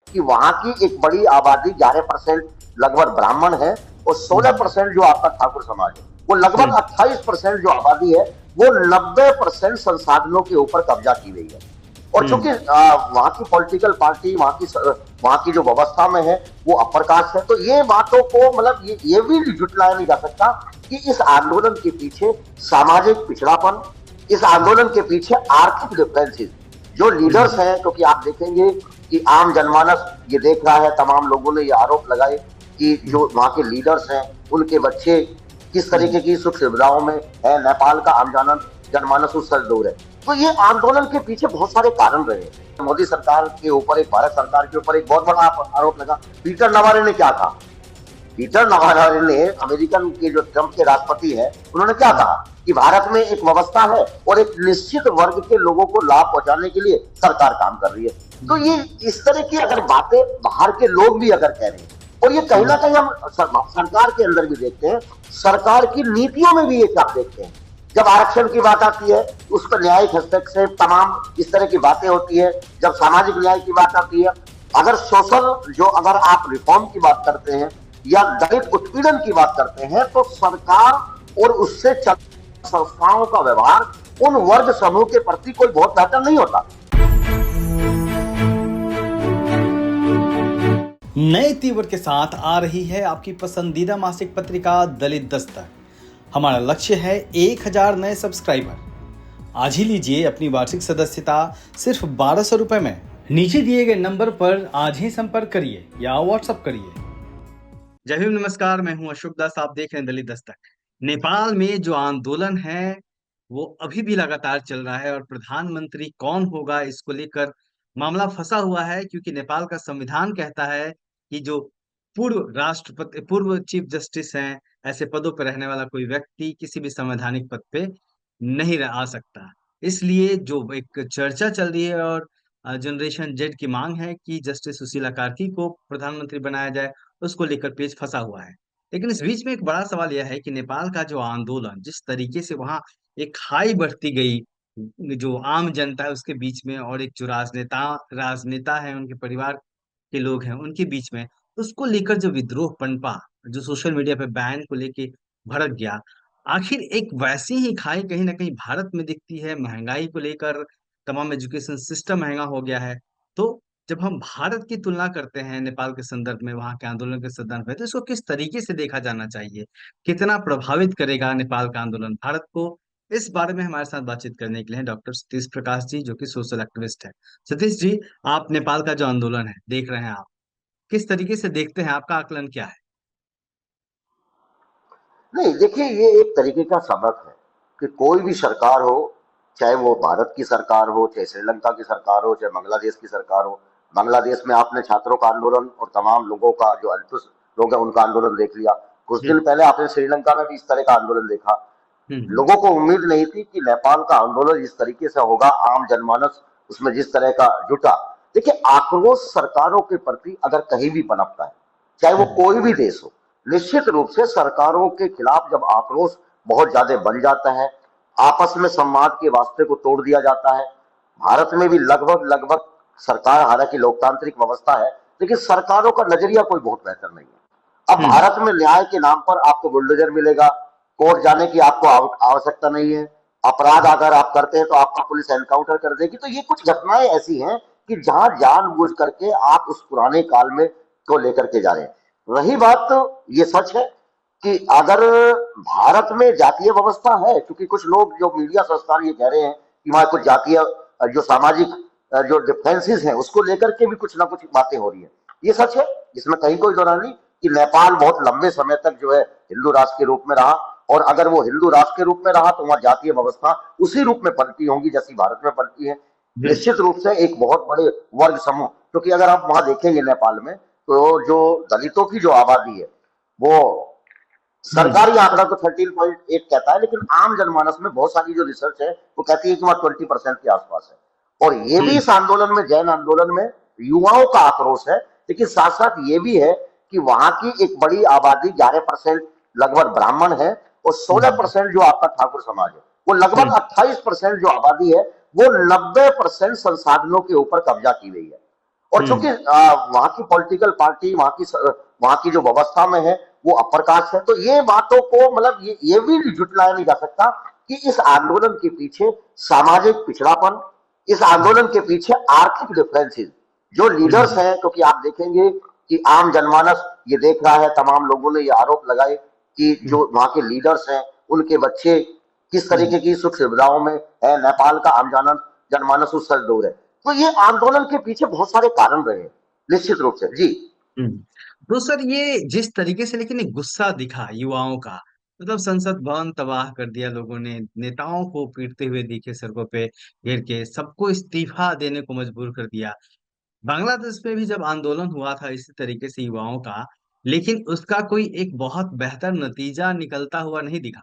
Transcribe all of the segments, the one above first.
कि वहां की एक बड़ी आबादी 11% लगभग ब्राह्मण है और 16% जो आपका ठाकुर समाज है, वो लगभग 28% जो आबादी है वो 90% संसाधनों के ऊपर कब्जा की गई है। और चूंकि वहां की पॉलिटिकल पार्टी वहां की जो व्यवस्था में है वो अपर कास्ट है, तो ये बातों को मतलब ये भी जुटलाया नहीं जा सकता कि इस आंदोलन के पीछे सामाजिक पिछड़ापन, इस आंदोलन के पीछे आर्थिक डिफरेंसेस, जो लीडर्स हैं, क्योंकि आप देखेंगे कि आम जनमानस ये देख रहा है, तमाम लोगों ने ये आरोप लगाए कि जो वहां के लीडर्स हैं उनके बच्चे किस तरीके की सुख सुविधाओं में है, नेपाल का आम जनमानस उससे दूर है। तो ये आंदोलन के पीछे बहुत सारे कारण रहे। मोदी सरकार के ऊपर, एक भारत सरकार के ऊपर एक बहुत बड़ा आरोप लगा। पीटर नवारे ने क्या कहा? पीटर नवारे ने, अमेरिकन के जो ट्रंप के राष्ट्रपति है, उन्होंने क्या कहा कि भारत में एक व्यवस्था है और एक निश्चित वर्ग के लोगों को लाभ पहुंचाने के लिए सरकार काम कर रही है। तो ये इस तरह की अगर बातें बाहर के लोग भी अगर कह रहे हैं, और ये कहीं ना कहीं हम सरकार के अंदर भी देखते हैं, सरकार की नीतियों में भी ये क्या देखते हैं। जब आरक्षण की बात आती है उस पर न्यायिक हस्तक्षेप, तमाम इस तरह की बातें होती है। जब सामाजिक न्याय की बात आती है, अगर सोशल जो अगर आप रिफॉर्म की बात करते हैं या दलित उत्पीड़न की बात करते हैं, तो सरकार और उससे संस्थाओं का व्यवहार उन वर्ग समूह के प्रति कोई बहुत बेहतर नहीं होता। नए तीवर के साथ आ रही है आपकी पसंदीदा मासिक पत्रिका दलित दस्तक। हमारा लक्ष्य है 1000 नए सब्सक्राइबर। आज ही लीजिए अपनी वार्षिक सदस्यता सिर्फ 1200 रुपए में। नीचे दिए गए नंबर पर आज ही संपर्क करिए या व्हाट्सएप करिए। जय हिंद, नमस्कार। मैं हूं अशोक दास, आप देख रहे हैं दलित दस्तक। नेपाल में जो आंदोलन है वो अभी भी लगातार चल रहा है और प्रधानमंत्री कौन होगा इसको लेकर मामला फंसा हुआ है, क्योंकि नेपाल का संविधान कहता है कि जो पूर्व राष्ट्रपति, पूर्व चीफ जस्टिस हैं, ऐसे पदों पर रहने वाला कोई व्यक्ति किसी भी संवैधानिक पद पे नहीं आ सकता। इसलिए जो एक चर्चा चल रही है और जनरेशन जेड की मांग है कि जस्टिस सुशीला कार्की को प्रधानमंत्री बनाया जाए, उसको लेकर पेच फंसा हुआ है। लेकिन इस बीच में एक बड़ा सवाल यह है कि नेपाल का जो आंदोलन, जिस तरीके से वहां एक खाई बढ़ती गई जो आम जनता है उसके बीच में, और एक जो राजनेता है, उनके परिवार के लोग हैं उनके बीच में, उसको लेकर जो विद्रोह पनपा, जो सोशल मीडिया पे बैन को लेके भड़क गया, आखिर एक वैसी ही खाई कहीं ना कहीं भारत में दिखती है। महंगाई को लेकर तमाम एजुकेशन सिस्टम महंगा हो गया है। तो जब हम भारत की तुलना करते हैं नेपाल के संदर्भ में, वहां के आंदोलन के संदर्भ में, तो इसको किस तरीके से देखा जाना चाहिए? कितना प्रभावित करेगा नेपाल का आंदोलन भारत को? इस बारे में हमारे साथ बातचीत करने के लिए डॉक्टर सतीश प्रकाश जी, जो कि सोशल एक्टिविस्ट है। सतीश जी, आप नेपाल का जो आंदोलन है देख रहे हैं, आप किस तरीके से देखते हैं? आपका आकलन क्या है? नहीं, देखिए, ये एक तरीके का सबक है कि कोई भी सरकार हो, चाहे वो भारत की सरकार हो, चाहे श्रीलंका की सरकार हो, चाहे बांग्लादेश की सरकार हो। बांग्लादेश में आपने छात्रों का आंदोलन और तमाम लोगों का, जो अल्पसंख्यक लोग हैं, उनका आंदोलन देख लिया। कुछ जी। दिन पहले आपने श्रीलंका में भी इस तरह का आंदोलन देखा। हम्म। लोगों को उम्मीद नहीं थी कि नेपाल का आंदोलन इस तरीके से होगा, आम जनमानस उसमें जिस तरह का जुटा। देखिए, आक्रोश सरकारों के प्रति अगर कहीं भी पनपता है, चाहे वो कोई भी देश हो, निश्चित रूप से सरकारों के खिलाफ जब आक्रोश बहुत ज्यादा बन जाता है, आपस में संवाद के वास्ते को तोड़ दिया जाता है। भारत में भी लगभग लगभग सरकार, हालांकि लोकतांत्रिक व्यवस्था है, लेकिन सरकारों का नजरिया कोई बहुत बेहतर नहीं है। अब हम्म। भारत में न्याय के नाम पर आपको बुलडोजर मिलेगा, कोर्ट जाने की आपको आवश्यकता नहीं है। अपराध अगर आप करते हैं तो आपका पुलिस एनकाउंटर कर देगी। तो ये कुछ घटनाएं ऐसी हैं कि जहां जानबूझ करके आप उस पुराने काल में को लेकर के जा रहे हैं। रही बात, तो ये सच है कि अगर भारत में जातीय व्यवस्था है, क्योंकि कुछ लोग, जो मीडिया संस्थान, ये कह रहे हैं कि वहां कुछ जातीय जो सामाजिक जो डिफरेंसेस हैं उसको लेकर के भी कुछ ना कुछ बातें हो रही है। ये सच है, इसमें कहीं कोई दो नहीं कि नेपाल बहुत लंबे समय तक जो है हिंदू राष्ट्र के रूप में रहा, और अगर वो हिंदू राष्ट्र के रूप में रहा तो वहां जातीय व्यवस्था उसी रूप में पनती होंगी जैसी भारत में पनती है। जी। निश्चित रूप से एक बहुत बड़े वर्ग समूह, क्योंकि अगर आप वहां देखेंगे नेपाल में, तो जो दलितों की जो आबादी है वो, हम्म। सरकारी आंकड़ा तो 13.8 कहता है, लेकिन आम जनमानस में बहुत सारी जो रिसर्च है वो कहती है कि वहां 20% के आसपास है। और ये भी इस आंदोलन में, जैन आंदोलन में युवाओं का आक्रोश है, लेकिन साथ साथ ये भी है कि वहां की एक बड़ी आबादी 11% लगभग ब्राह्मण है और हम्म। 16% जो आपका ठाकुर समाज है, वो लगभग हम्म। 28% जो आबादी है वो 90% संसाधनों के ऊपर कब्जा की गई है। और चूंकि वहां की पॉलिटिकल पार्टी, वहां की जो व्यवस्था में है वो अपर कास्ट है, तो ये बातों को मतलब ये भी झुटलाया नहीं जा सकता कि इस आंदोलन के पीछे सामाजिक पिछड़ापन, इस आंदोलन के पीछे आर्थिक डिफरेंसेस, जो लीडर्स हैं, क्योंकि आप देखेंगे कि आम जनमानस ये देख रहा है, तमाम लोगों ने ये आरोप लगाए कि जो वहां के लीडर्स हैं उनके बच्चे किस तरीके की सुख सुविधाओं में है, नेपाल का आम जनमानस उससे दूर है। तो ये आंदोलन के पीछे बहुत सारे कारण रहे हैं, निश्चित रूप से जी। हम्म। तो सर ये जिस तरीके से लेकिन एक गुस्सा दिखा युवाओं का, मतलब संसद भवन तबाह कर दिया लोगों ने, नेताओं को पीटते हुए दिखे सड़कों पे घेर के, सबको इस्तीफा देने को मजबूर कर दिया। बांग्लादेश में भी जब आंदोलन हुआ था इसी तरीके से युवाओं का, लेकिन उसका कोई एक बहुत बेहतर नतीजा निकलता हुआ नहीं दिखा।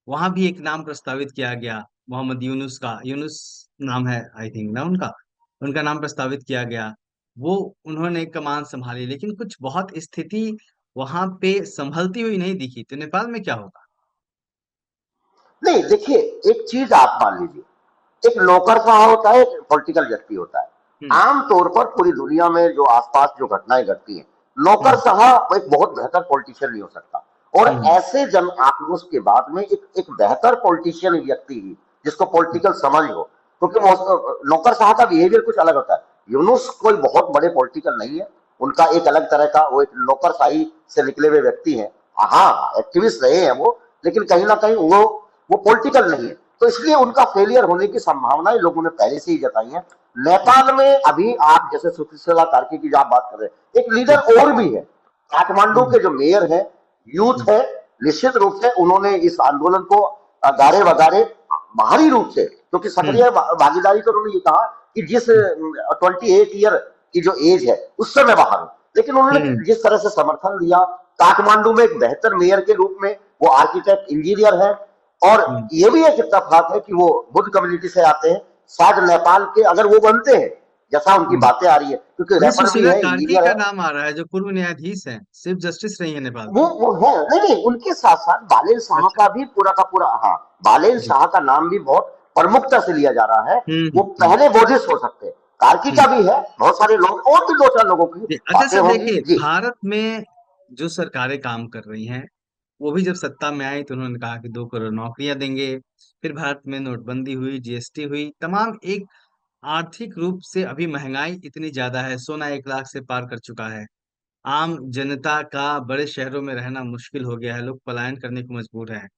वहां भी एक नाम प्रस्तावित किया गया, मोहम्मद यूनुस का, यूनुस नाम है आई थिंक ना उनका, उनका नाम प्रस्तावित किया गया। वो उन्होंने कमान संभाली, लेकिन कुछ बहुत स्थिति वहां पे संभलती हुई नहीं दिखी। तो नेपाल में क्या होगा? नहीं देखिए, एक चीज आप मान लीजिए, एक नौकरशाह होता है, एक पॉलिटिकल व्यक्ति होता है। हम्म। आमतौर पर पूरी दुनिया में जो आसपास जो घटनाएं घटती हैं, हम्म। नौकरशाह एक बहुत बेहतर पॉलिटिशियन नहीं हो सकता। और हम्म। ऐसे जन आक्रोश के बाद में एक बेहतर पॉलिटिशियन व्यक्ति ही, जिसको पॉलिटिकल समझ हो, क्योंकि नौकरशाह का बिहेवियर कुछ अलग होता है। यूनुस कोई बहुत बड़े पॉलिटिकल नहीं है, उनका एक अलग तरह का, वो एक नौकरशाही से निकले हुए व्यक्ति हैं। हाँ, एक्टिविस्ट रहे हैं वो, लेकिन कहीं ना कहीं वो पॉलिटिकल नहीं है, तो इसलिए उनका फेलियर होने की संभावनाएं लोगों ने पहले से ही जताई है। नेपाल में अभी आप जैसे सुशीला कार्की की जो आप बात कर रहे हैं, एक लीडर और भी है, काठमांडू के जो मेयर है, यूथ है, निश्चित रूप से उन्होंने इस आंदोलन को गारे वगारे बाहरी रूप से, क्योंकि सक्रिय भागीदारी तो उन्होंने ये कहा कि जिस 28 ईयर की जो एज है उससे मैं बाहर हूं, लेकिन उन्होंने जिस तरह से समर्थन दिया, काठमांडू में एक बेहतर मेयर के रूप में, वो आर्किटेक्ट इंजीनियर है, और ये भी एक इत्तेफाक है कि वो बुद्ध कम्युनिटी से आते हैं। शायद नेपाल के अगर वो बनते हैं, जैसा उनकी बातें आ रही है, क्योंकि रैपर भी सुशीला है, कार्की इंजीनियर का है, नाम आ रहा है, जो पूर्व न्यायाधीश हैं, चीफ जस्टिस रही है नेपाल की। वो है। नहीं नहीं, उनके साथ साथ बालेन शाह अच्छा। का भी पूरा का पूरा, हाँ, बालेन जी। शाह का नाम भी बहुत प्रमुखता से लिया जा रहा है। वो हम्म। पहले बोधिस हो सकते हैं, कार्की का हम्म। भी है, बहुत सारे लोग और भी दो चार लोगों की अच्छा बातें सर होंगी देखिए, जी। भारत में जो सरकारें काम कर रही हैं, वो भी जब सत्ता में आई तो उन्होंने कहा कि 2 करोड़ नौकरियां देंगे। फिर भारत में नोटबंदी हुई, जीएसटी हुई, तमाम एक आर्थिक रूप से अभी महंगाई इतनी ज्यादा है, सोना 1 लाख से पार कर चुका है। आम जनता का बड़े शहरों में रहना मुश्किल हो गया है, लोग पलायन करने को मजबूर हैं।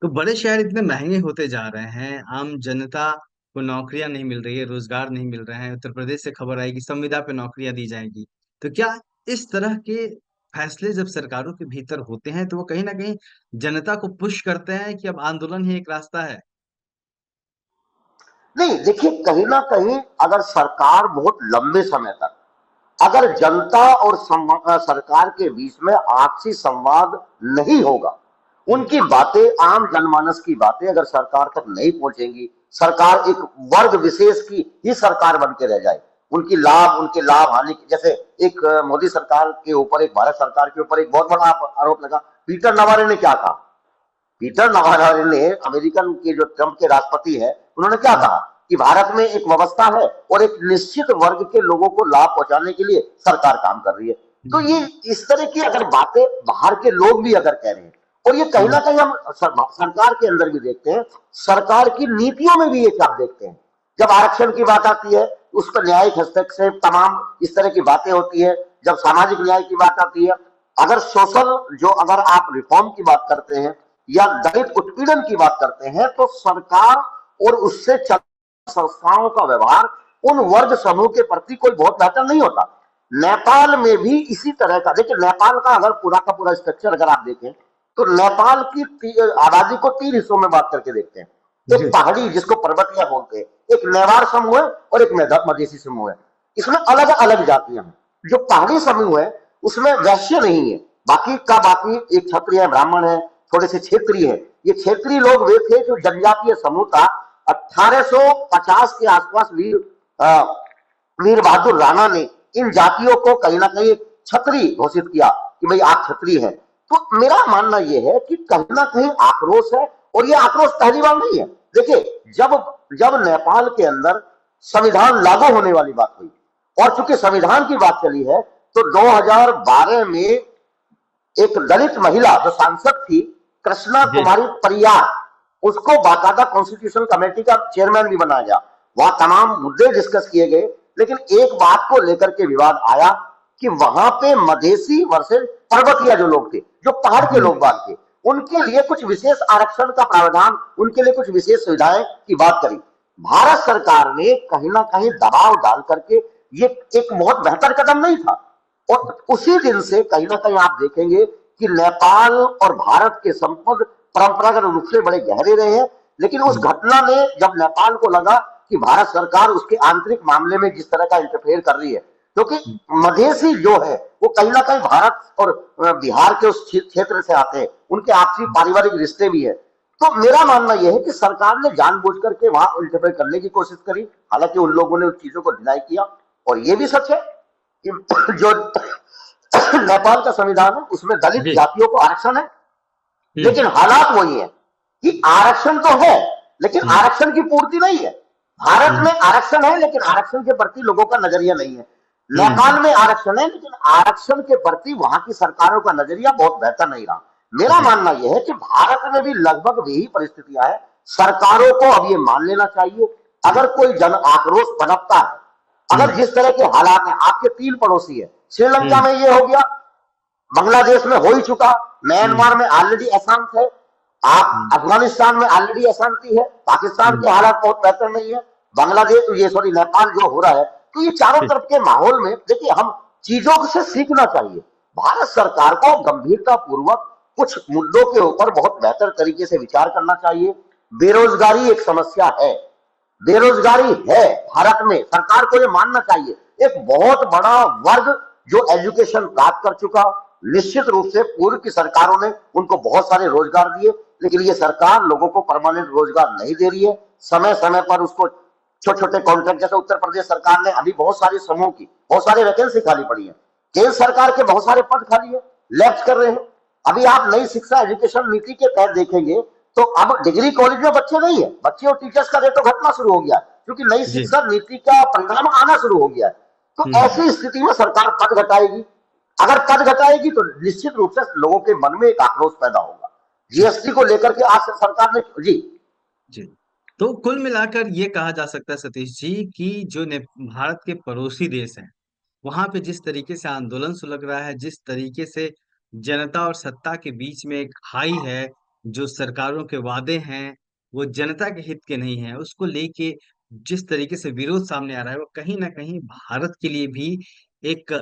तो बड़े शहर इतने महंगे होते जा रहे हैं, आम जनता को नौकरियां नहीं मिल रही है, रोजगार नहीं मिल रहे हैं। उत्तर प्रदेश से खबर आई कि संविदा पे नौकरियां दी जाएंगी। तो क्या इस तरह के फैसले जब सरकारों के भीतर होते हैं तो वो कहीं ना कहीं जनता को पुश करते हैं कि अब आंदोलन ही एक रास्ता है? नहीं देखिए, कहीं ना कहीं अगर सरकार बहुत लंबे समय तक, अगर जनता और सरकार के बीच में आपसी संवाद नहीं होगा, हम्म। उनकी बातें, आम जनमानस की बातें अगर सरकार तक नहीं पहुंचेंगी, सरकार एक वर्ग विशेष की ही सरकार बन के रह जाए, उनके लाभ हानि जैसे एक मोदी सरकार के ऊपर, एक भारत सरकार के ऊपर एक बहुत बड़ा आरोप लगा। पीटर नवारे ने क्या कहा? पीटर नवारे ने, अमेरिकन के जो ट्रंप के राष्ट्रपति हैं, उन्होंने क्या कहा कि भारत में एक व्यवस्था है और एक निश्चित वर्ग के लोगों को लाभ पहुंचाने के लिए सरकार काम कर रही है। तो ये इस तरह की अगर बातें बाहर के लोग भी अगर कह रहे हैं, और ये कहीं ना कहीं हम सरकार के अंदर भी देखते हैं, सरकार की नीतियों में भी ये आप देखते हैं। जब आरक्षण की बात आती है, उस पर न्यायिक हस्तक्षेप, तमाम इस तरह की बातें होती है। जब सामाजिक न्याय की बात आती है, अगर सोशल, जो अगर आप रिफॉर्म की बात करते हैं या दलित उत्पीड़न की बात करते हैं, तो सरकार और उससे संस्थाओं का व्यवहार उन वर्ग समूह के प्रति कोई बहुत बेहतर नहीं होता। नेपाल में भी इसी तरह का, देखिए नेपाल का अगर पूरा का पूरा स्ट्रक्चर अगर आप देखें, तो नेपाल की आबादी को 3 हिस्सों में बात करके देखते हैं। एक पहाड़ी, जिसको पर्वतिया बोलते हैं, एक नेवार समूह है, और एक मधेसी समूह है। इसमें अलग अलग जातियां हैं। जो पहाड़ी समूह है उसमें वैश्य नहीं है, बाकी का बाकी एक क्षत्रिय, ब्राह्मण है, थोड़े से क्षेत्रीय है। ये क्षेत्रीय लोग वे थे जो जनजातीय समूह था। 1850 के आसपास वीर बहादुर राणा ने इन जातियों को कहीं ना कहीं छत्री घोषित किया कि भाई आप छत्री हैं। तो मेरा मानना यह है कि कहीं ना कहीं आक्रोश है, और यह आक्रोश पहली बार नहीं है। देखिए, जब जब नेपाल के अंदर संविधान लागू होने वाली बात हुई, और चूंकि संविधान की बात चली है तो 2012 में एक दलित महिला जो सांसद थी, कृष्णा जी कुमारी परियार, उसको बाकायदा कॉन्स्टिट्यूशन कमेटी का चेयरमैन भी बनाया गया। वहां तमाम मुद्दे डिस्कस किए गए, लेकिन एक बात को लेकर के विवाद आया कि वहां पे मधेसी वर्सेस पर्वतिया जो लोग थे, जो पहाड़ के लोग बाग थे, उनके लिए कुछ विशेष आरक्षण का प्रावधान, उनके लिए कुछ विशेष सुविधाएं की बात करी। भारत सरकार ने कहीं ना कहीं दबाव डाल करके, ये एक बहुत बेहतर कदम नहीं था, और उसी दिन से कहीं ना कहीं आप देखेंगे कि नेपाल और भारत के संबंध परंपरागत रूप से बड़े गहरे रहे हैं। लेकिन उस घटना ने, जब नेपाल को लगा कि भारत सरकार उसके आंतरिक मामले में जिस तरह का इंटरफेयर कर रही है, क्योंकि मधेसी जो है वो कहीं ना कहीं भारत और बिहार के उस क्षेत्र से आते हैं, उनके आपसी पारिवारिक रिश्ते भी है। तो मेरा मानना यह है कि सरकार ने जानबूझ करके वहां इंटरफेयर करने की कोशिश करी, हालांकि उन लोगों ने उन चीजों को डिनाई किया। और यह भी सच है कि जो नेपाल का संविधान है उसमें दलित जी जातियों को आरक्षण है, लेकिन हालात वही है कि आरक्षण तो है लेकिन आरक्षण की पूर्ति नहीं है। भारत में आरक्षण है लेकिन आरक्षण के प्रति लोगों का नजरिया नहीं है। नेपाल में आरक्षण है लेकिन आरक्षण के प्रति वहां की सरकारों का नजरिया बहुत बेहतर नहीं रहा। मेरा मानना यह है कि भारत में भी लगभग यही परिस्थितियां हैं। सरकारों को अब ये मान लेना चाहिए, अगर कोई जन आक्रोश पनपता है, अगर जिस तरह के हालात हैं, आपके 3 पड़ोसी है, श्रीलंका में ये हो गया, बांग्लादेश में हो ही चुका, म्यांमार में ऑलरेडी अशांत है, आप अफगानिस्तान में ऑलरेडी अशांति है, पाकिस्तान के हालात बहुत बेहतर नहीं है, बांग्लादेश ये सॉरी नेपाल जो हो रहा है। तो ये चारों तरफ के माहौल में देखिए, हम चीजों से सीखना चाहिए। भारत सरकार को गंभीरता पूर्वक कुछ मुद्दों के ऊपर बहुत बेहतर तरीके से विचार करना चाहिए। बेरोजगारी एक समस्या है, बेरोजगारी है भारत में, सरकार को ये मानना चाहिए। एक बहुत बड़ा वर्ग जो एजुकेशन प्राप्त कर चुका, निश्चित रूप से पूर्व की सरकारों ने उनको बहुत सारे रोजगार दिए, लेकिन ये सरकार लोगों को परमानेंट रोजगार नहीं दे रही है। समय समय पर उसको छोटे छोटे कॉन्ट्रैक्ट, जैसे उत्तर प्रदेश सरकार ने अभी बहुत सारे समूह की बहुत सारी वैकेंसी खाली पड़ी है, केंद्र सरकार के बहुत सारे पद खाली है, लैप्स कर रहे हैं। अभी आप नई शिक्षा एजुकेशन नीति के तहत देखेंगे तो अब डिग्री कॉलेज में बच्चे नहीं है, बच्चे और टीचर्स का रेटो घटना शुरू हो गया, क्योंकि नई शिक्षा नीति का परिणाम आना शुरू हो गया है। तो ऐसी स्थिति में सरकार पद घटाएगी, अगर पद घटाएगी तो निश्चित रूप से लोगों के मन में एक आक्रोश पैदा होगा। जीएसटी को लेकर के आज सरकार ने जी तो कुल मिलाकर ये कहा जा सकता है सतीश जी कि जो भारत के पड़ोसी देश हैं, वहां पे जिस तरीके से आंदोलन सुलग रहा है, जिस तरीके से जनता और सत्ता के बीच में एक खाई है, जो सरकारों के वादे हैं वो जनता के हित के नहीं है, उसको लेके जिस तरीके से विरोध सामने आ रहा है, वो कहीं ना कहीं भारत के लिए भी एक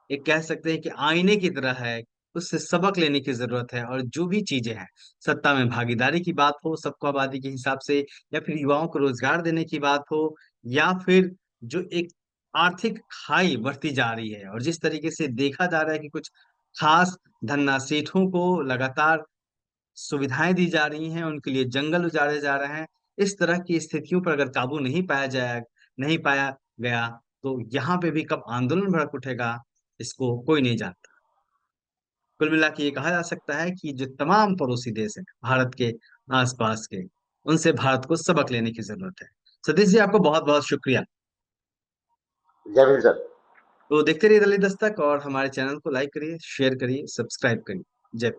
एक कह सकते हैं कि आईने की तरह है। उससे सबक लेने की जरूरत है। और जो भी चीजें हैं, सत्ता में भागीदारी की बात हो सबको आबादी के हिसाब से, या फिर युवाओं को रोजगार देने की बात हो, या फिर जो एक आर्थिक खाई बढ़ती जा रही है, और जिस तरीके से देखा जा रहा है कि कुछ खास धन्ना सेठों को लगातार सुविधाएं दी जा रही हैं, उनके लिए जंगल उजाड़े जा रहे हैं, इस तरह की स्थितियों पर अगर काबू नहीं पाया गया, तो यहाँ पे भी कब आंदोलन भड़क उठेगा, इसको कोई नहीं जानता। कुल मिला के ये कहा जा सकता है कि जो तमाम पड़ोसी देश हैं भारत के आसपास के, उनसे भारत को सबक लेने की जरूरत है। सतीश जी, आपको बहुत बहुत शुक्रिया। जय हिंद सर। तो देखते रहिए दलित दस्तक, और हमारे चैनल को लाइक करिए, शेयर करिए, सब्सक्राइब करिए। जय हिंद।